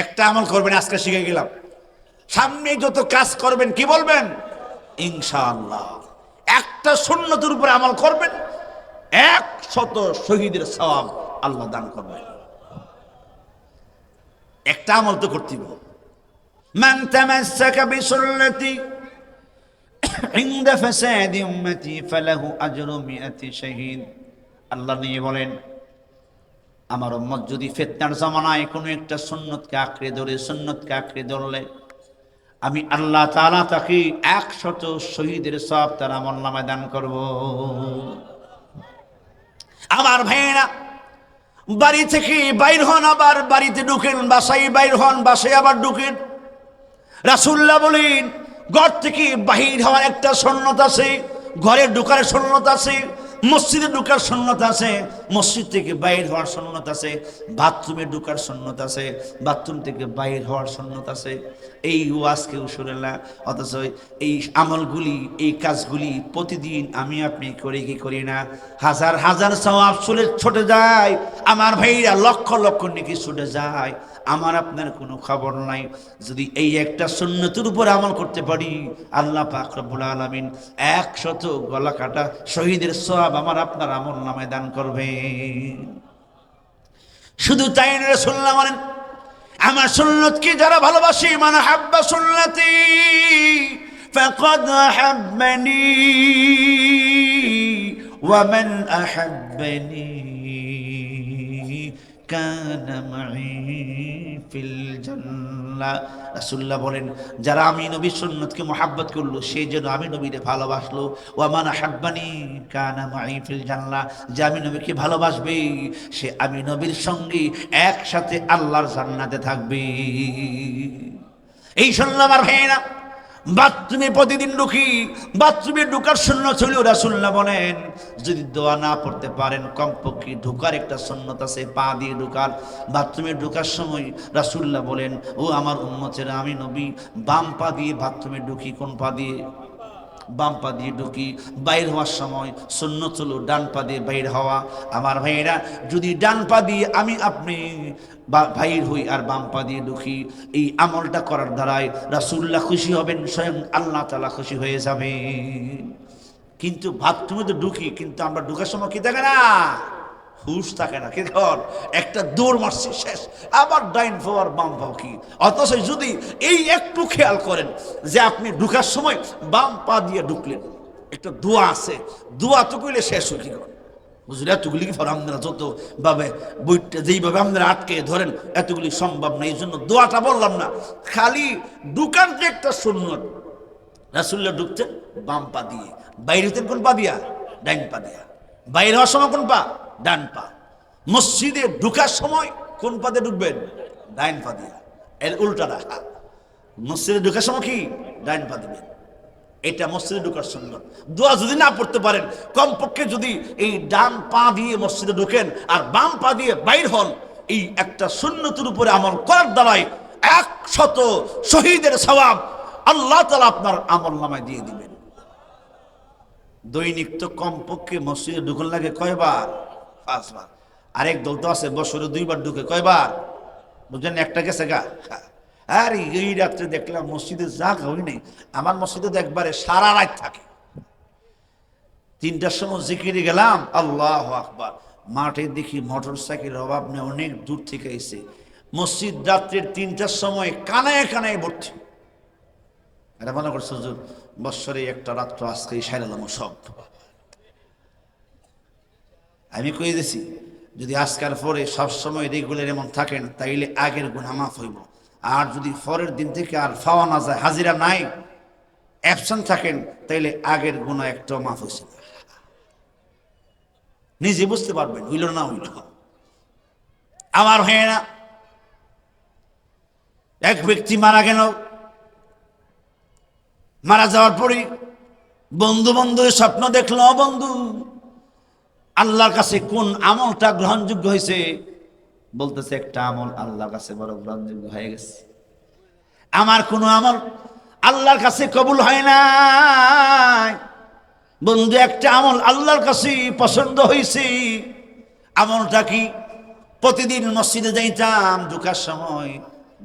একটা আমল করবেন, আজকে শিখে গেলাম। সামনে যত কাজ করবেন কি বলবেন? ইনশাআল্লাহ। একটা সুন্নতের উপরে আমল করবেন, 100 শহীদের সওয়াব আল্লাহ দান করবেন। একটা আমল তো করতে হবে। মান তামাসসাকা বিসুন্নতি ইনদা ফাসাদি উম্মতি ফালাহু আজরু মিআতি শাহীদ। আল্লাহ নিয়ে বলেন, আমার উম্মত যদি ফিতনার জামানায় কোনো একটা সুন্নতকে আঁকড়ে ধরে, সুন্নতকে আঁকড়ে ধরলে আমি আল্লাহ তাআলা তাকে 100 শহীদের সওয়াব তার আমলনামায় দান করব। আমার ভাইয়েরা, বাড়ি থেকে বাইর হন, আবার বাড়িতে ঢুকেন, বাসায় বাইর হন, বাসায় আবার ঢুকেন। রাসূলুল্লাহ বলেন, ঘর থেকে বাহির হওয়ার একটা সুন্নত আছে, ঘরে ঢোকার সুন্নত আছে, মসজিদে ঢোকার সুন্নত আছে, মসজিদ থেকে বাইর হওয়ার সুন্নত আছে, বাথরুমে ঢোকার সুন্নত আছে, বাথরুম থেকে বাইর হওয়ার সুন্নত আছে। এই ওয়াজ কেউ শুনে না, অথচ এই আমলগুলি, এই কাজগুলি প্রতিদিন আমি আপনি করি কি করি না? হাজার হাজার সওয়াব ছুটে যায় আমার ভাইরা, লক্ষ লক্ষ নেকি ছুটে যায়। আমার আপনার কোনো খবর নাই। যদি এই একটা সুন্নতের উপর আমল করতে পারি, আল্লাহ পাক রব্বুল আলামিন 100 গলা কাটা শহীদের সওয়াব আমার আপনার আমলনামায় দান করবে। শুধু তাই না, রাসূলুল্লাহ বলেন, আমার সুন্নতকে যারা ভালোবাসে, মান হাব্বা সুন্নতি ফাকাদ আহাব্বানি ওয়া মান আহাব্বানি কানা মাই ফিল জান্নাহ। রাসূলুল্লাহ বলেন, যারা আমি নবীর সুন্নতকে মুহাব্বত করলো, সে যেন আমি নবীরে ভালোবাসলো। ওয়া মান আহাব্বানি কানা মাই ফিল জান্নাহ, যে আমি নবীকে ভালোবাসবে সে আমি নবীর সঙ্গে একসাথে আল্লাহর জান্নাতে থাকবে। এই শুনলাম আমার ভাইয়েরা, বাথরুমে প্রতিদিন ঢুকি, বাথরুমে ঢুকার সুন্নত ছিল। রাসূলুল্লাহ বলেন, যদি দোয়া না পড়তে পারেন, কমপক্ষে ঢুকার একটা সুন্নত আছে, পা দিয়ে ঢুকার। বাথরুমে ঢুকার সময় রাসূলুল্লাহ বলেন, ও আমার উম্মতেরা, আমি নবী বাম পা দিয়ে বাথরুমে ঢুকি। কোন পা দিয়ে? বাম পা দিয়ে ঢুকি। বাইর হওয়ার সময় সুন্নত হলো ডান পা দিয়ে বাইর হওয়া। আমার ভাইয়েরা, যদি ডান পা দিয়ে আমি আপনি বাইর হই আর বাম পা দিয়ে ঢুকি, এই আমলটা করার দ্বারাই রাসূলুল্লাহ খুশি হবেন, স্বয়ং আল্লাহ তাআলা খুশি হয়ে যাবে। কিন্তু বাথরুমে তো ঢুকি, কিন্তু আমরা ঢুকার সময় কি থাকে না? হুশ থাকে না। কি ধর, একটা দৌড় মারছি, শেষ, আবার ডাইন পাও বাম পাও কি। অথচ যদি এই একটু খেয়াল করেন যে আপনি ঢুকার সময় বাম পা দিয়ে ঢুকলেন, একটা দোয়া আছে, দোয়া তো কইলে শেষ হয়ে কি করেন হুজুর, এতগুলি কি ফর আপনারা যত ভাবে বইটা যেইভাবে আপনারা আটকে ধরেন, এতগুলি সম্ভব না। এই জন্য দোয়াটা বললাম না, খালি ঢুকান যে একটা সুন্নত। রাসূলুল্লাহ ঢুকতেন বাম পা দিয়ে, বাইরে হতেন কোন পা দিয়া? ডাইন পা দিয়া। বাইরে হওয়ার সময় কোন পা? ডান পা। মসজিদে ঢুকার সময় কোন পা দিয়ে ঢুকবেন? ডাইন পা দিয়া। এর উল্টা রাখা, মসজিদে ঢুকার সময় কি? ডাইন পা দিবেন। এটা মসজিদে ঢুকার সুন্নত। দোয়া যদি না পড়তে পারেন, কমপক্ষে যদি এই ডান পা দিয়ে মসজিদে ঢুকেন আর বাম পা দিয়ে বাইর হন, এই একটা সুন্নতের উপরে আমল করার দ্বারাই 100 শহীদের সওয়াব আল্লাহ তাআলা আপনার আমলনামায় দিয়ে দিবেন। দৈনিক তো কমপক্ষে মসজিদে ঢুকন লাগে কয়বার? 5 বার। আরেক দল তো আছে বছরে 2 বার ঢুকে। কয়বার? বুঝলেন? একটা গেছে গা। আর এই রাত্রে দেখলাম মসজিদে জাগা হই নাই। আমার মসজিদে একবারে সারা রাত থাকে। 3টার সময় জিকিরে গেলাম, আল্লাহু আকবার, মাঠে দেখি মোটর সাইকেলের অভাব নেই, অনেক দূর থেকে এসে মসজিদ রাত্রের 3টার সময় কানায় কানায় ভর্তি। এটা মনে করছে হুজুর বৎসরে একটা রাত্র আজকেই সারালাম সব। আমি কই দিছি, যদি আজকাল পরে সবসময় রেগুলার এমন থাকেন, তাইলে আগের গুনাহ মাফ হইব। আর যদি পরের দিন থেকে আর পাওয়া না যায়, হাজিরা নাই, অ্যাবসেন্ট থাকেন, তাইলে আগের গুনাহ একটাও মাফ হয়েছে না। নিজে বুঝতে পারবেন হইল না হইল। আমার হয় না, এক ব্যক্তি মারা গেল, মারা যাওয়ার পরে বন্ধু বন্ধু স্বপ্ন দেখলো, বন্ধু আল্লাহর কাছে কোন আমলটা গ্রহণযোগ্য হয়েছে? বলতেছে একটা আমল আল্লাহর কাছে বড় গ্রহণযোগ্য হয়ে গেছে, আমার কোন আমল আল্লাহর কাছে কবুল হয় না। বন্ধু একটা আমল আল্লাহর কাছে পছন্দ হয়েছে। আমলটা কি? প্রতিদিন মসজিদে যাইতাম, ঢোকার সময়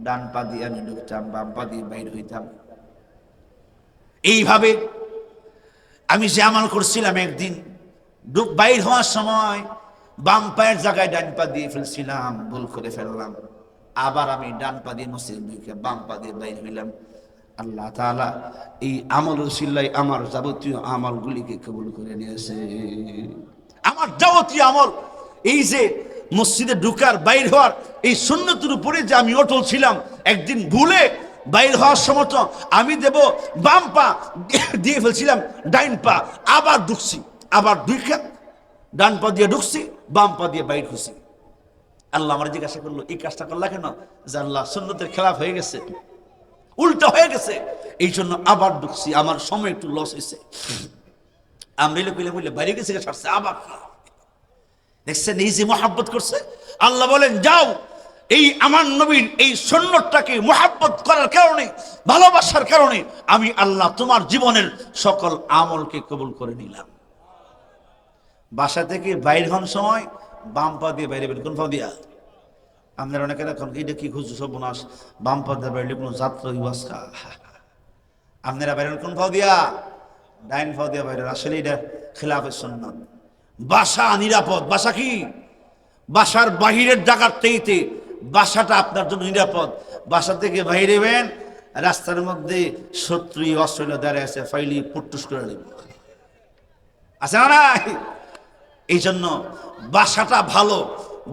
ডান পা দিয়ে আমি ঢুকতাম, বাম পা দিয়ে বাইর হইতাম। এইভাবে আমি যে আমল করছিলাম, একদিন বাইর হওয়ার সময় বাম পায়ের জায়গায় ডান পা দিয়ে ফেলছিলাম, ভুল করে ফেললাম। আবার আমি ডান পা দিয়ে মসজিদ ঢুকে বাম পা দিয়ে বাইর হইলাম। আল্লাহ তাআলা এই আমলের সিল্লাই আমার যাবতীয় আমলগুলিকে কবুল করে নিয়েছে। আমার যাবতীয় আমল, এই যে মসজিদে ঢুকার বাইর হওয়ার এই সুন্নতের উপরে যে আমি অটল ছিলাম, একদিন ভুলে বাইর হওয়ার সময় তো আমি দেব বাম পা দিয়ে ফেলছিলাম ডাইন পা, আবার ঢুকছি, আবার ঢুকে ডান পা দিয়ে ঢুকছি, বাম পা দিয়ে বাইর হচ্ছি। আল্লাহ আমার জিজ্ঞাসা করলো, এই কাজটা করলা কেন? যে আল্লাহ, সুন্নতের খেলাফ হয়ে গেছে, উল্টা হয়ে গেছে, এই জন্য আবার ঢুকছি, আমার সময় একটু লস হয়েছে। আমরা বললে বাইরে গেছে, ছাড়ছে আবার। দেখছেন এই যে মহাব্বত করছে, আল্লাহ বলেন যাও, এই আমার নবীর এই সুন্নতটাকে মহাব্বত করার কারণে, ভালোবাসার কারণে আমি আল্লাহ তোমার জীবনের সকল আমলকে কবুল করে নিলাম। বাসা থেকে বাইর হন সময় বাম পা দিয়ে বাইরে বের, কোন পা দিয়া? আপনারা অনেকে এখন এটা কি খুঁজছো সর্বনাশ, বাম পা দিয়ে বাইরে কোনো যাত্রা ইবাসকা। আপনারা বাইরেন কোন পা দিয়া? ডাইন পা দিয়া বাইরে। আসলে এটা খেলাফের সুন্নাত। বাসা নিরাপদ। বাসা কি? বাসার বাহিরের জায়গার থেকে বাসাটা আপনার জন্য নিরাপদ। বাসা থেকে বাইরে বেন, রাস্তার মধ্যে শত্রু অস্ত্র দাঁড়িয়ে আছে, ফাইলি পুট্টুস করে নেব, আছে না নাই? এই জন্য বাসাটা ভালো,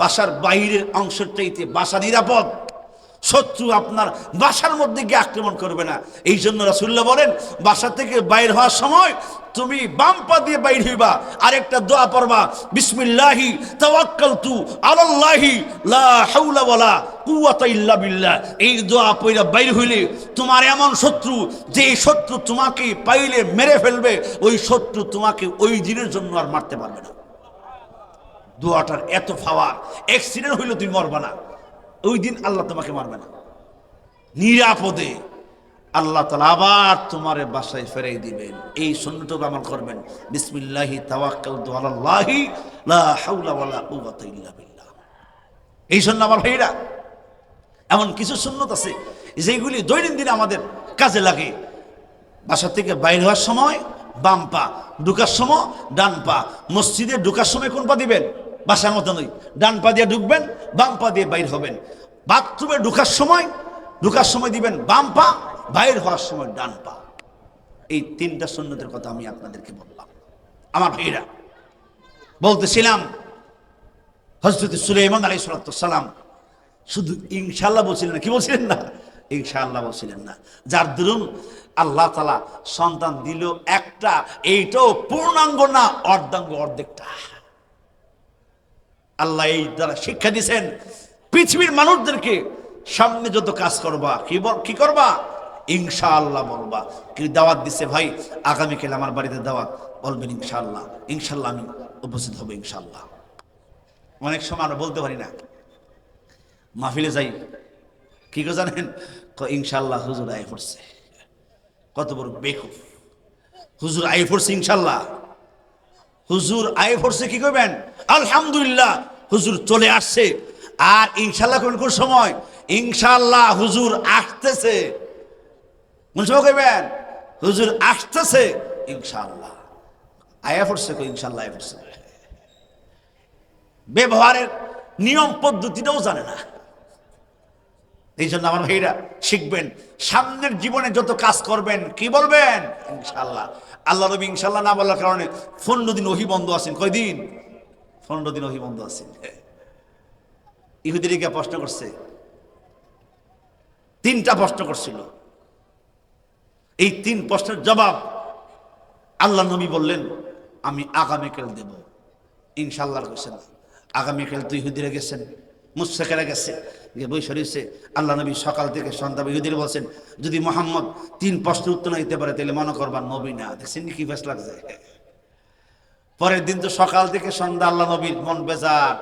বাসার বাহিরের অংশের চাইতে বাসা নিরাপদ। শত্রু আপনার বাসার মধ্যে গিয়ে আক্রমণ করবে না। এই জন্য রাসূলুল্লাহ বলেন, বাসা থেকে বাইর হওয়ার সময় তুমি বাম পা দিয়ে বাইর হইবা, আরেকটা দোয়া পড়বা, বিসমিল্লাহি তাওয়াক্কালতু আলাল্লাহি লা হাওলা ওয়ালা কুওয়াতা ইল্লা বিল্লাহ। এই দোয়া পড়া বাইর হইলে তোমার এমন শত্রু, যে শত্রু তোমাকে পাইলে মেরে ফেলবে, ওই শত্রু তোমাকে ওই দিনের জন্য আর মারতে পারবে না। দোয়াটার এত পাওয়ার, অ্যাক্সিডেন্ট হইলে তুমি মরবা না, ওই দিন আল্লাহ তোমাকে মারবে না, নিরাপদে আল্লাহ তাআলা আবার তোমার বাসায় ফেরাই দিবেন। এই সুন্নতটা আমল করবেন, বিসমিল্লাহি তাওয়াক্কালতু আলাল্লাহি লা হাওলা ওয়ালা কুওয়াতা ইল্লা বিল্লাহ। এই জন্য আমার ভাইরা, এমন কিছু সুন্নত আছে যেগুলি দৈনন্দিন আমাদের কাজে লাগে। বাসা থেকে বাইরে হওয়ার সময় বাম পা, ঢুকার সময় ডান পা। মসজিদে ঢুকার সময় কোন পা দিবেন? বাসার মতো নয়, ডান পা দিয়ে ঢুকবেন, বাম পা দিয়ে বাইর হবেন। বাথরুমে ঢুকার সময় দিবেন বাম পা, বাইর হওয়ার সময় ডান পা। এই তিনটা সুন্নতের কথা আমি আপনাদেরকে বললাম। আমার ভাইরা, বলতেছিলাম হযরত সুলাইমান আলাইহিস সালাম শুধু ইনশাআল্লাহ বলছিলেন না। কি বলছিলেন না? ইনশাআল্লাহ বলছিলেন না। যার দরুন আল্লাহ তাআলা সন্তান দিল একটা, এইটাও পূর্ণাঙ্গ না, অর্ধাঙ্গ, অর্ধেকটা। আল্লাহ এই দ্বারা শিক্ষা দিয়েছেন পৃথিবীর মানুষদেরকে, সামনে যত কাজ করবা, কি করবা? ইনশাআল্লাহ বলবা। কি দাওয়াত দিছে ভাই, আগামীকাল আমার বাড়িতে দাওয়াত, বলবেন ইনশাআল্লাহ, ইনশাআল্লাহ আমি উপস্থিত হব ইনশাআল্লাহ। অনেক সময় আমরা বলতে পারি না, মাহফিলে যাই, কি করে জানেন? ইনশাআল্লাহ হুজুর আয় পড়ছে। কত বড় বেকুফ! হুজুর আয় পড়ছে ইনশাআল্লাহ, হুজুর আয় পড়ছে, কি করবেন? আলহামদুলিল্লাহ হুজুর চলে আসছে। আর ইনশাআল্লাহ কোন সময়? ইনশাআল্লাহ হুজুর আসতেছে। কোন সময় করবেন? হুজুর আসতেছে ইনশাআল্লাহ। আয়া পড়ছে, ইনশাআল্লাহ আয় পড়ছে। ব্যবহারের নিয়ম পদ্ধতিটাও জানে না। এই জন্য আমার ভাইরা শিখবেন, সামনের জীবনে যত কাজ করবেন কি বলবেন? ইনশাআল্লাহ। আল্লাহ নবী ইনশাআল্লাহ না বলার কারণে 15 দিন ওহী বন্ধ আছেন। কয়দিন? 15 দিন ওহী বন্ধ আছেন। ইহুদিরা প্রশ্ন করছে, 3টা প্রশ্ন করছিল। এই 3 প্রশ্নের জবাব আল্লাহ নবী বললেন, আমি আগামীকাল দেব ইনশাআল্লাহ। কইছেন আগামীকাল তো ইহুদিরা গেছেন, মুশরিকরা গেছে, গিয়ে বসে রয়েছে। আল্লাহ নবী সকাল থেকে সন্ধ্যা ইহুদিরা বলছেন, যদি মুহাম্মদ 3 প্রশ্নের উত্তর না দিতে পারে তাহলে মনে করবা নবী না। দেখছেন কি বেশ লাগছে। পরের দিন তো সকাল থেকে সন্ধ্যা আল্লাহ নবীর মন বেজার,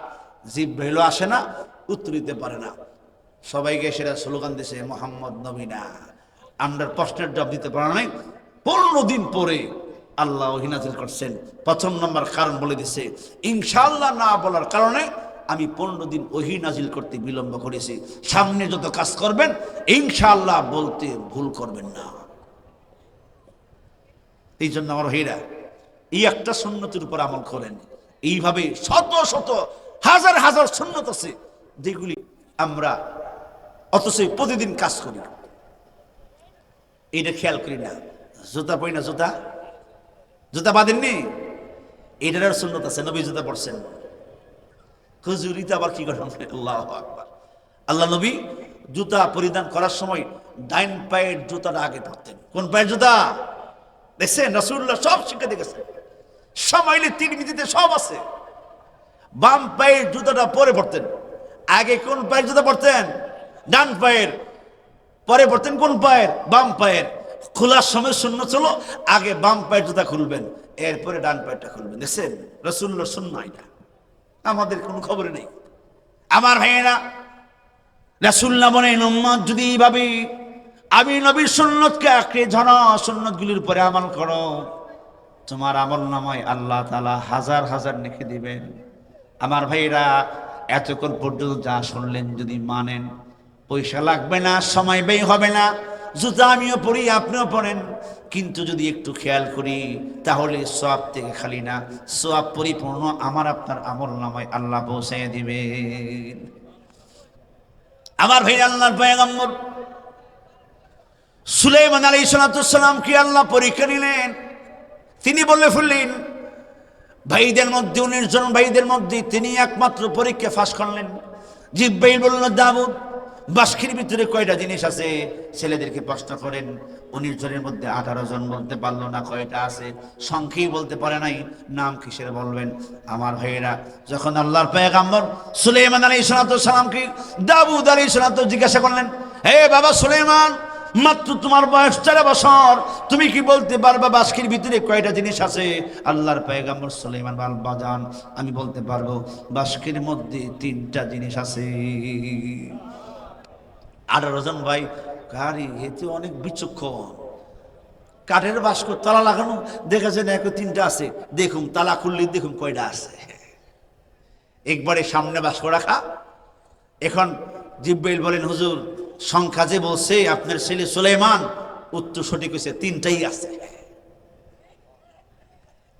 জিব্রাইল আসে না, উত্তর দিতে পারে না। সবাইকে সেটা স্লোগান দিছে, মুহাম্মদ নবী না, আমরা প্রশ্নের জবাব দিতে পারা নাই। 15 দিন পরে আল্লাহ ওহী নাযিল করছেন। 1 নম্বর কারণ বলে দিছে, ইনশাআল্লাহ না বলার কারণে আমি 15 দিন ওহী নাজিল করতে বিলম্ব করেছি। সামনে যত কাজ করবেন ইনশাআল্লাহ বলতে ভুল করবেন না। এই জন্য আমার ভাইরা এই একটা সুন্নতের উপর আমল করেন। এইভাবে শত শত হাজার হাজার সুন্নত আছে যেগুলি আমরা অথচ প্রতিদিন কাজ করি, এটা খেয়াল করি না। জুতা পরি না, জুতা জুতা বাঁধেননি, এটার সুন্নত আছে, নবী জুতা পড়ছেন। হুজুরিতে আবার কি করেন? আল্লাহু আকবার। আল্লাহ নবী জুতা পরিধান করার সময় ডাইন পায়ের জুতাটা আগে পড়তেন। কোন পায়ের জুতা? দেখছেন রাসূলুল্লাহ সব শিক্ষা দেখেছেন, সময় 3 মিনিটে সব আছে। বাম পায়ের জুতাটা পরে পড়তেন। আগে কোন পায়ের জুতা পড়তেন? ডান পায়ের। পরে পড়তেন কোন পায়ের? বাম পায়ের। খোলার সময় সুন্নাত ছিল আগে বাম পায়ের জুতা খুলবেন, এরপরে ডান পায়েরটা খুলবেন। দেখছেন রাসূলুল্লাহর সুন্নাহ এটা, আমাদের কোনো খবর নেই। আমার ভাইয়েরা, রাসূলুল্লাহ বলেন উম্মত যদি এইভাবে আমি নবীর সুন্নতকে আঁকড়ে ধরো, সুন্নতগুলির উপরে আমল করো, তোমার আমল নামায় আল্লাহ তাআলা হাজার হাজার নেকি দিবেন। আমার ভাইরা, এতক্ষণ পর্যন্ত যা শুনলেন যদি মানেন, পয়সা লাগবে না, সময় ব্যয় হবে না, জুতা আমিও পরি আপনিও পরেন, কিন্তু যদি একটু খেয়াল করি তাহলে সওয়াব থেকে খালি না, সওয়াব পরিপূর্ণ আমার আপনার আমল নামায় আল্লাহ পৌঁছায় দিবেন। আমার ভাই, আল্লাহর পয়গম্বর সুলাইমান আলাইহিস সালামকে আল্লাহ পরীক্ষা নিলেন। তিনি বলে ফেললেন ভাইদের মধ্যে 19 জন ভাইদের মধ্যে তিনি একমাত্র পরীক্ষা পাস করলেন। জিব্রাইল বলল দাউদ বাস্কির ভিতরে কয়টা জিনিস আছে? ছেলেদেরকে প্রশ্ন করেন। 19 জনের মধ্যে 18 জন বলতে পারলো না কয়টা আছে, সংখ্যাই বলতে পারে নাই, নাম কিসের বলবেন? আমার ভাইয়েরা, যখন আল্লাহর পয়গম্বর সুলাইমান আলাইহিস সালামকে দাউদ আলাইহিস সালাম জিজ্ঞাসা করলেন, হে বাবা সুলাইমান, মাত্র তোমার বয়স 4 বছর, তুমি কি বলতে পারবা বাস্কির ভিতরে কয়টা জিনিস আছে? আল্লাহর পয়গম্বর সুলাইমান বাজান, আমি বলতে পারবো বাস্কির মধ্যে 3টা জিনিস আছে। 18 জন ভাই গাড়ি এতে অনেক বিচক্ষণ, কাঠের বাস্ক তালা লাগানো, দেখা যায় না 3টা আছে, দেখুন তালা খুললে দেখুন কয়টা আছে। একবারে সামনে বাস্ক রাখা। এখন জিব্রাইল বলেন হুজুর, সংখ্যা যে বলছে আপনার ছেলে সুলাইমান, উত্তর সঠিক হয়েছে, 3টাই আছে।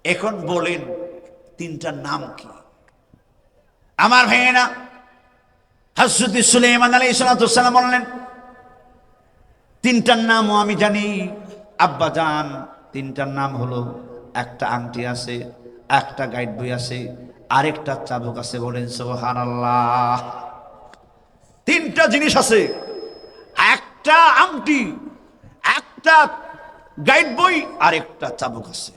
এখন বলেন 3টার নাম কি? আমার ভাইয়েরা, হযরত সুলাইমান আলাইহিস সালাম বললেন 3টার নামও আমি জানি আব্বা জান। 3টার নাম হলো, একটা আংটি আছে, একটা গাইড বই আছে, আরেকটা চাবুক আছে। বলেন সুবহানাল্লাহ। 3টা জিনিস আছে, একটা আংটি, একটা গাইড বই, আর একটা চাবুক আছে।